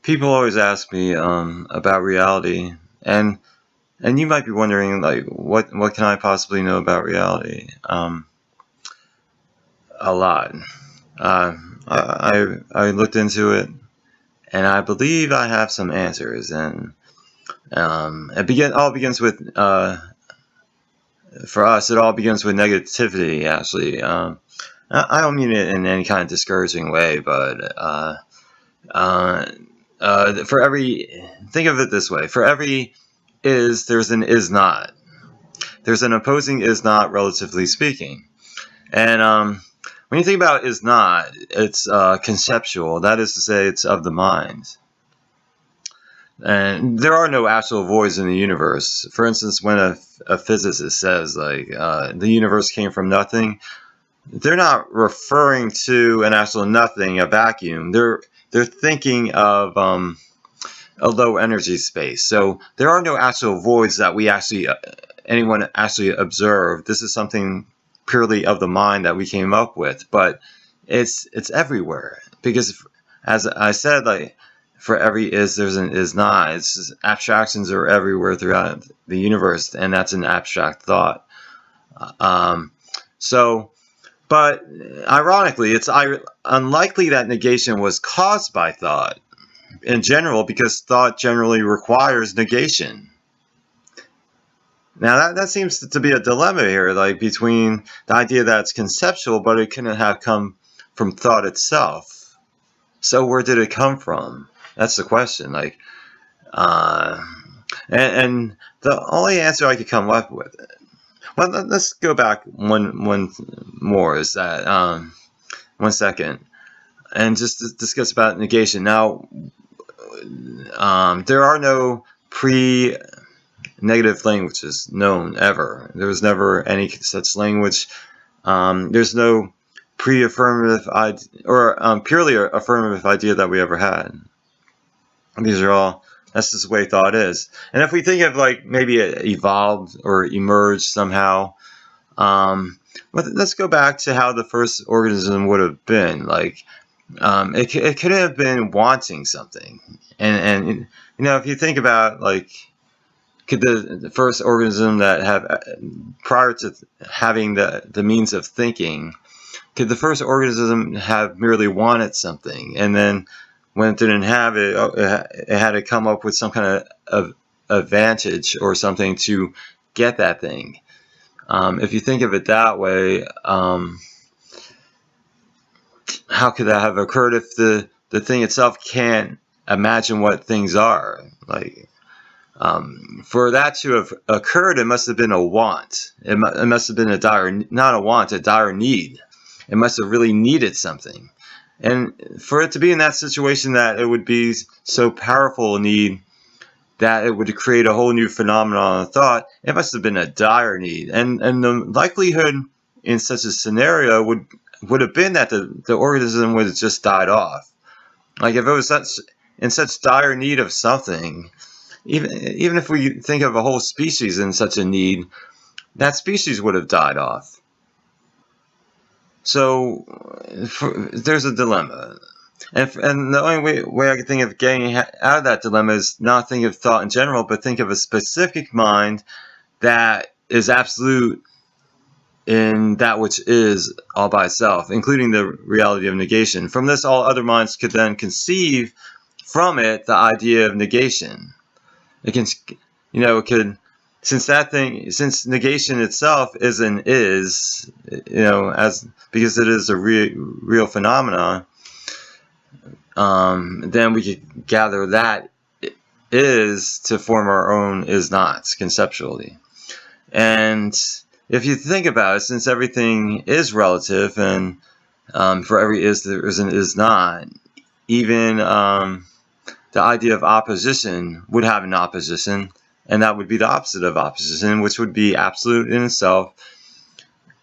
People always ask me about reality, and you might be wondering, like, what can I possibly know about reality? A lot. Uh, I looked into it, and I believe I have some answers. And all begins with for us. It all begins with negativity. Actually, I don't mean it in any kind of discouraging way, but for every, think of it this way: for every is, there's an is not. There's an opposing is not, relatively speaking. And when you think about is not, it's conceptual. That is to say, it's of the mind. And there are no actual voids in the universe. For instance, when a physicist says, like, the universe came from nothing, they're not referring to an actual nothing, a vacuum. They're thinking of a low energy space. So there are no actual voids that we actually anyone actually observed. This is something purely of the mind that we came up with, but it's everywhere, because as I said, like, for every is, there's an is not. It's just, abstractions are everywhere throughout the universe, and that's an abstract thought. So, but ironically, it's unlikely that negation was caused by thought in general, because thought generally requires negation. Now that seems to be a dilemma here, like, between the idea that it's conceptual, but it couldn't have come from thought itself. So where did it come from? That's the question. Like, and the only answer I could come up with, well, let's go back one more. Is that 1 second, and just discuss about negation. Now, there are no pre-negative languages known ever. There was never any such language. There's no pre-affirmative or purely affirmative idea that we ever had. These are all, that's just the way thought is. And if we think of, like, maybe it evolved or emerged somehow, let's go back to how the first organism would have been. Like, it could have been wanting something. And you know, if you think about, like, could the first organism that have, prior to having the means of thinking, could the first organism have merely wanted something, and then when it didn't have it, it had to come up with some kind of advantage or something to get that thing? If you think of it that way, how could that have occurred if the thing itself can't imagine what things are? Like, for that to have occurred, it must have been a want. It must have been a dire, not a want, a dire need. It must have really needed something. And for it to be in that situation, that it would be so powerful a need that it would create a whole new phenomenon of thought, it must have been a dire need. And the likelihood in such a scenario would have been that the organism would have just died off. Like, if it was in such dire need of something, even if we think of a whole species in such a need, that species would have died off. So there's a dilemma. And the only way I can think of getting out of that dilemma is not think of thought in general, but think of a specific mind that is absolute in that which is all by itself, including the reality of negation. From this, all other minds could then conceive from it the idea of negation. It can, it could, since negation itself is an is, because it is a real phenomenon, then we could gather that is to form our own is nots conceptually. And if you think about it, since everything is relative, and for every is there is an is not, even the idea of opposition would have an opposition, and that would be the opposite of opposition, which would be absolute in itself,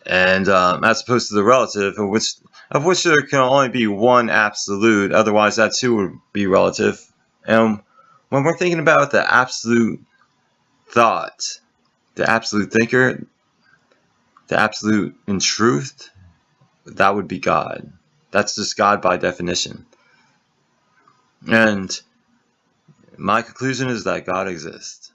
and as opposed to the relative, of which there can only be one absolute. Otherwise, that too would be relative. And when we're thinking about the absolute thought, the absolute thinker, the absolute in truth, that would be God. That's just God by definition. And my conclusion is that God exists.